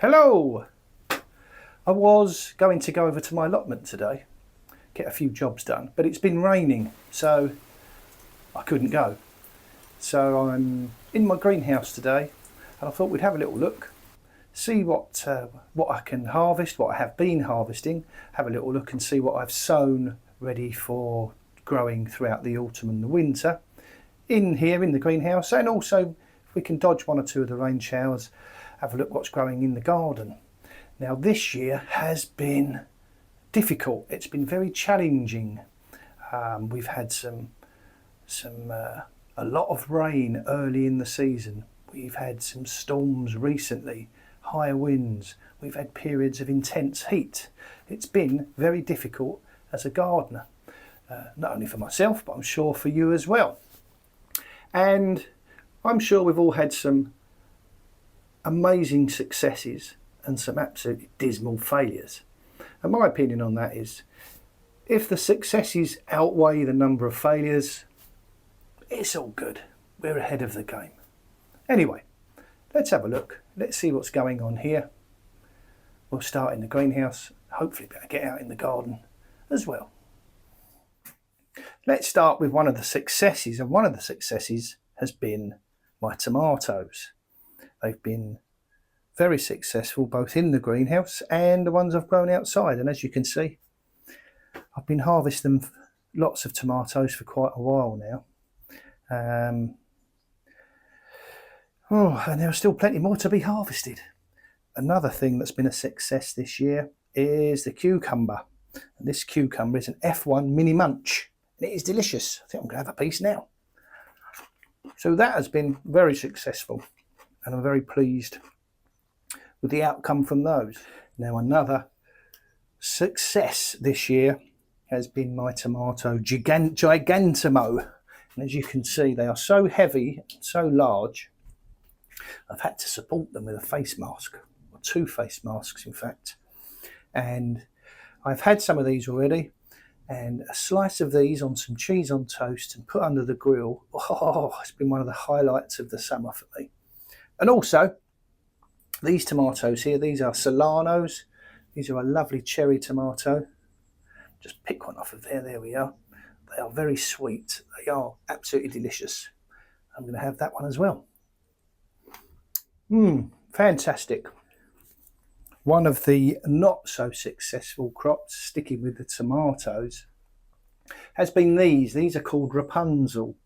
Hello! I was going to go over to my allotment today, get a few jobs done, but it's been raining, so I couldn't go. So I'm in my greenhouse today, and I thought we'd have a little look, see what I can harvest, what I have been harvesting, have a little look and see what I've sown ready for growing throughout the autumn and the winter in here in the greenhouse, and also if we can dodge one or two of the rain showers, have a look what's growing in the garden. Now this year has been difficult. It's been very challenging. We've had a lot of rain early in the season. We've had some storms recently, high winds. We've had periods of intense heat. It's been very difficult as a gardener, not only for myself, but I'm sure for you as well. And I'm sure we've all had some amazing successes and some absolutely dismal failures. And my opinion on that is, if the successes outweigh the number of failures, it's all good. We're ahead of the game. Anyway, let's have a look. Let's see what's going on here. We'll start in the greenhouse, hopefully better get out in the garden as well. Let's start with one of the successes, and one of the successes has been my tomatoes. They've been very successful both in the greenhouse and the ones I've grown outside, and as you can see, I've been harvesting lots of tomatoes for quite a while now. And there are still plenty more to be harvested. Another thing that's been a success this year is the cucumber. And this cucumber is an F1 mini munch, and it is delicious. I think I'm going to have a piece now. So that has been very successful, and I'm very pleased with the outcome from those. Now another success this year has been my tomato Gigantamo. And as you can see, they are so heavy and so large, I've had to support them with a face mask, or two face masks in fact. And I've had some of these already, and a slice of these on some cheese on toast and put under the grill. Oh, it's been one of the highlights of the summer for me. And also, these tomatoes here, these are Solanos. These are a lovely cherry tomato. Just pick one off of there we are. They are very sweet. They are absolutely delicious. I'm going to have that one as well. Fantastic. One of the not so successful crops, sticking with the tomatoes, has been these. These are called Rapunzel.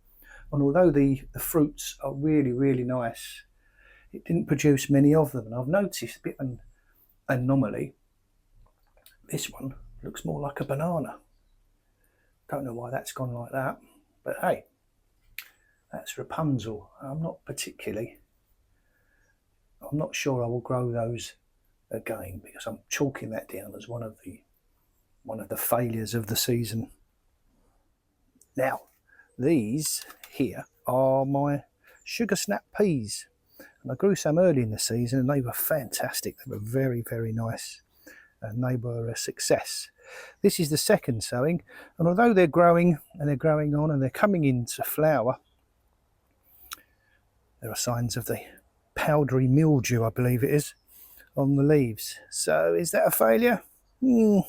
And although the fruits are really, really nice, it didn't produce many of them. And I've noticed a bit of an anomaly. This one looks more like a banana. Don't know why that's gone like that, but hey, that's Rapunzel. I'm not sure I will grow those again, because I'm chalking that down as one of the failures of the season. Now, these here are my sugar snap peas, and I grew some early in the season and they were fantastic. They were very, very nice, and they were a success. This is the second sowing, and although they're growing and they're growing on and they're coming into flower, there are signs of the powdery mildew, I believe it is, on the leaves. So is that a failure? We'll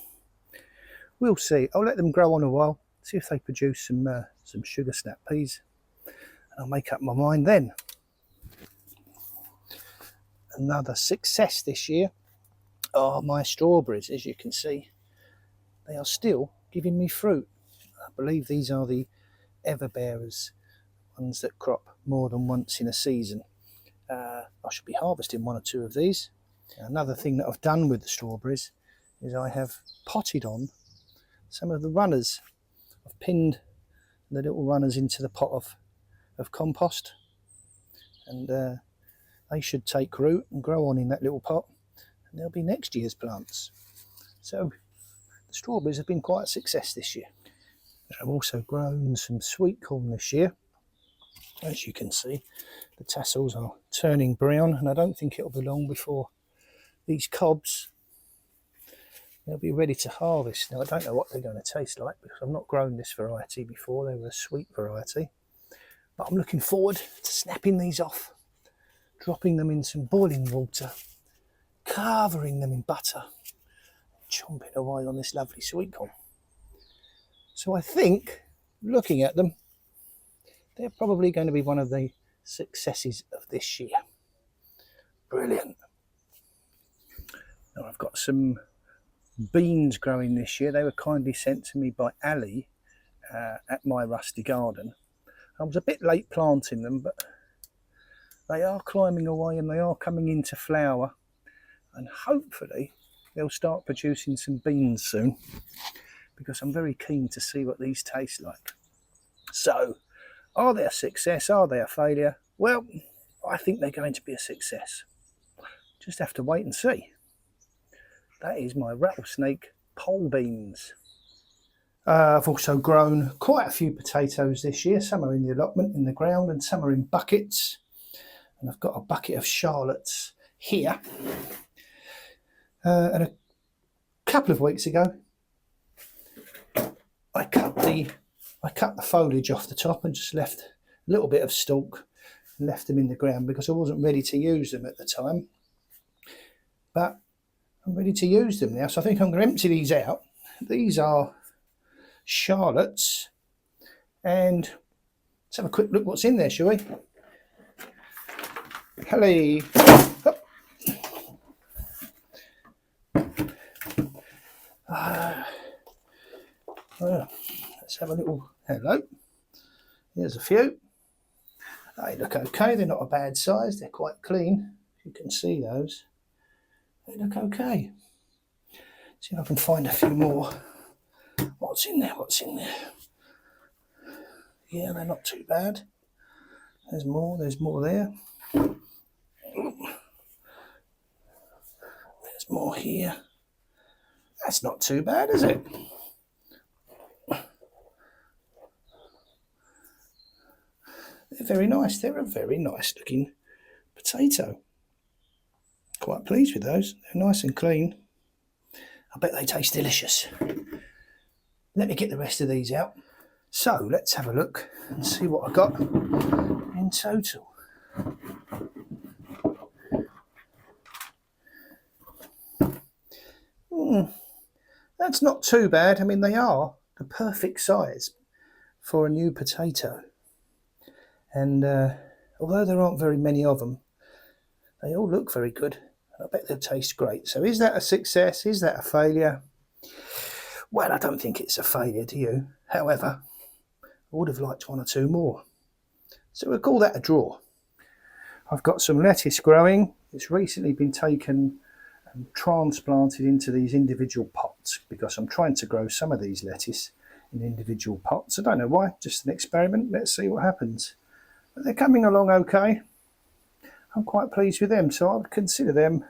see. I'll let them grow on a while, see if they produce some sugar snap peas, and I'll make up my mind then. Another success this year are my strawberries. As you can see, they are still giving me fruit. I believe these are the everbearers, ones that crop more than once in a season. I should be harvesting one or two of these. Another thing that I've done with the strawberries is I have potted on some of the runners. I've pinned the little runners into the pot of compost, and they should take root and grow on in that little pot, and they'll be next year's plants. So the strawberries have been quite a success this year. I've also grown some sweetcorn this year. As you can see, the tassels are turning brown, and I don't think it'll be long before these cobs, they'll be ready to harvest. Now I don't know what they're going to taste like, because I've not grown this variety before. They were a sweet variety, but I'm looking forward to snapping these off, dropping them in some boiling water, covering them in butter, chomping away on this lovely sweet corn. So I think, looking at them, they're probably going to be one of the successes of this year. Brilliant. Now I've got some beans growing this year. They were kindly sent to me by Ali at my rusty garden. I was a bit late planting them, but they are climbing away and they are coming into flower, and hopefully they'll start producing some beans soon, because I'm very keen to see what these taste like. So, are they a success? Are they a failure? Well, I think they're going to be a success. Just have to wait and see. That is my rattlesnake pole beans. I've also grown quite a few potatoes this year. Some are in the allotment in the ground and some are in buckets. And I've got a bucket of Charlottes here. And a couple of weeks ago, I cut the foliage off the top and just left a little bit of stalk and left them in the ground because I wasn't ready to use them at the time. But I'm ready to use them now, so I think I'm going to empty these out. These are Charlottes, and let's have a quick look what's in there, shall we? Hello. Let's have a little hello. Here's a few. They look okay. They're not a bad size. They're quite clean. You can see those. They look okay. See if I can find a few more. What's in there? What's in there? Yeah, they're not too bad. There's more. There's more there. There's more here. That's not too bad, is it? They're very nice. They're a very nice looking potato. Quite pleased with those. They're nice and clean. I bet they taste delicious. Let me get the rest of these out. So let's have a look and see what I got in total. That's not too bad. I mean, they are the perfect size for a new potato. And although there aren't very many of them, they all look very good. I bet they'll taste great. So is that a success? Is that a failure? Well, I don't think it's a failure, do you? However, I would have liked one or two more. So we'll call that a draw. I've got some lettuce growing. It's recently been taken and transplanted into these individual pots because I'm trying to grow some of these lettuce in individual pots. I don't know why, just an experiment. Let's see what happens. But they're coming along okay. I'm quite pleased with them, so I would consider them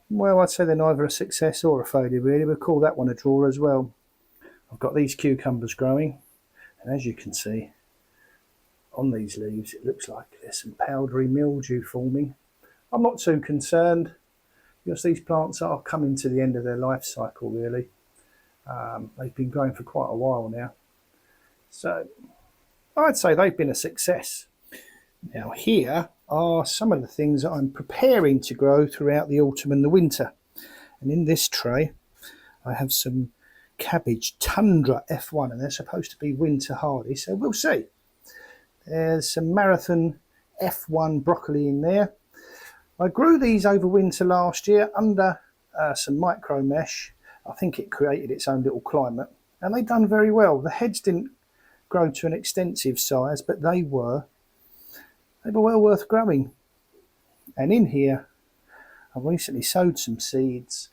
well, I'd say they're neither a success or a failure really. We'll call that one a draw as well. I've got these cucumbers growing, and as you can see on these leaves it looks like there's some powdery mildew forming. I'm not too concerned because these plants are coming to the end of their life cycle really. They've been growing for quite a while now. So I'd say they've been a success. Now here are some of the things that I'm preparing to grow throughout the autumn and the winter. And in this tray I have some cabbage Tundra F1, and they're supposed to be winter hardy, so we'll see. There's some Marathon F1 broccoli in there. I grew these over winter last year under some micro mesh. I think it created its own little climate, and they've done very well. The heads didn't grow to an extensive size, but they were well worth growing. And in here I've recently sowed some seeds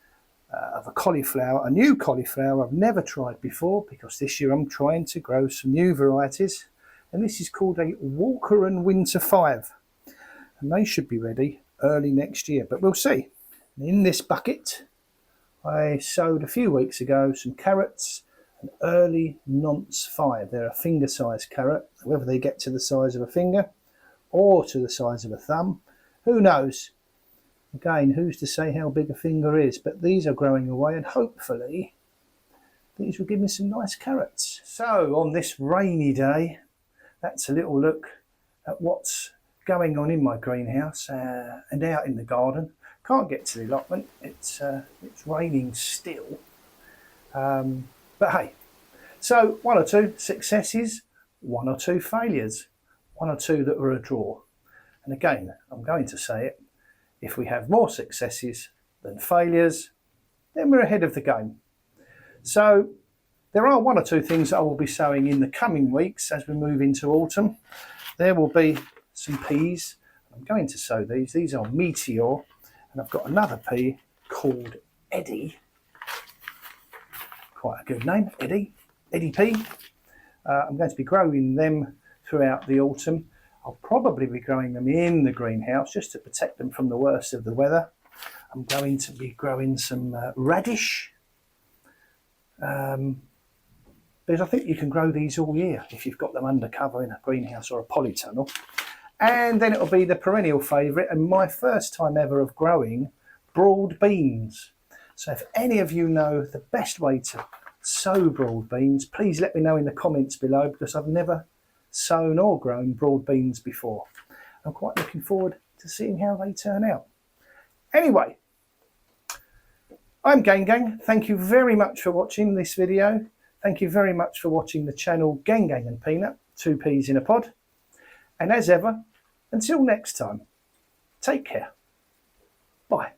of a cauliflower, a new cauliflower I've never tried before, because this year I'm trying to grow some new varieties, and this is called a Walker and Winter 5, and they should be ready early next year, but we'll see. In this bucket I sowed a few weeks ago some carrots, an early Nonce 5. They're a finger sized carrot. Whether they get to the size of a finger or to the size of a thumb, who knows? Again, who's to say how big a finger is? But these are growing away, and hopefully these will give me some nice carrots. So on this rainy day, that's a little look at what's going on in my greenhouse and out in the garden. Can't get to the allotment, it's raining still, but hey, so 1 or 2 successes, 1 or 2 failures, 1 or 2 that were a draw. And again, I'm going to say it, if we have more successes than failures, then we're ahead of the game. So there are 1 or 2 things that I will be sowing in the coming weeks as we move into autumn. There will be some peas. I'm going to sow these. These are Meteor, and I've got another pea called Eddie. Quite a good name, Eddie pea. I'm going to be growing them throughout the autumn. I'll probably be growing them in the greenhouse just to protect them from the worst of the weather. I'm going to be growing some radish, because I think you can grow these all year if you've got them under cover in a greenhouse or a polytunnel. And then it'll be the perennial favourite and my first time ever of growing broad beans. So if any of you know the best way to sow broad beans, please let me know in the comments below, because I've never sown or grown broad beans before. I'm quite looking forward to seeing how they turn out. Anyway, I'm Gang. Thank you very much for watching this video. Thank you very much for watching the channel Gang and Peanut, 2 peas in a pod. And as ever, until next time, take care. Bye.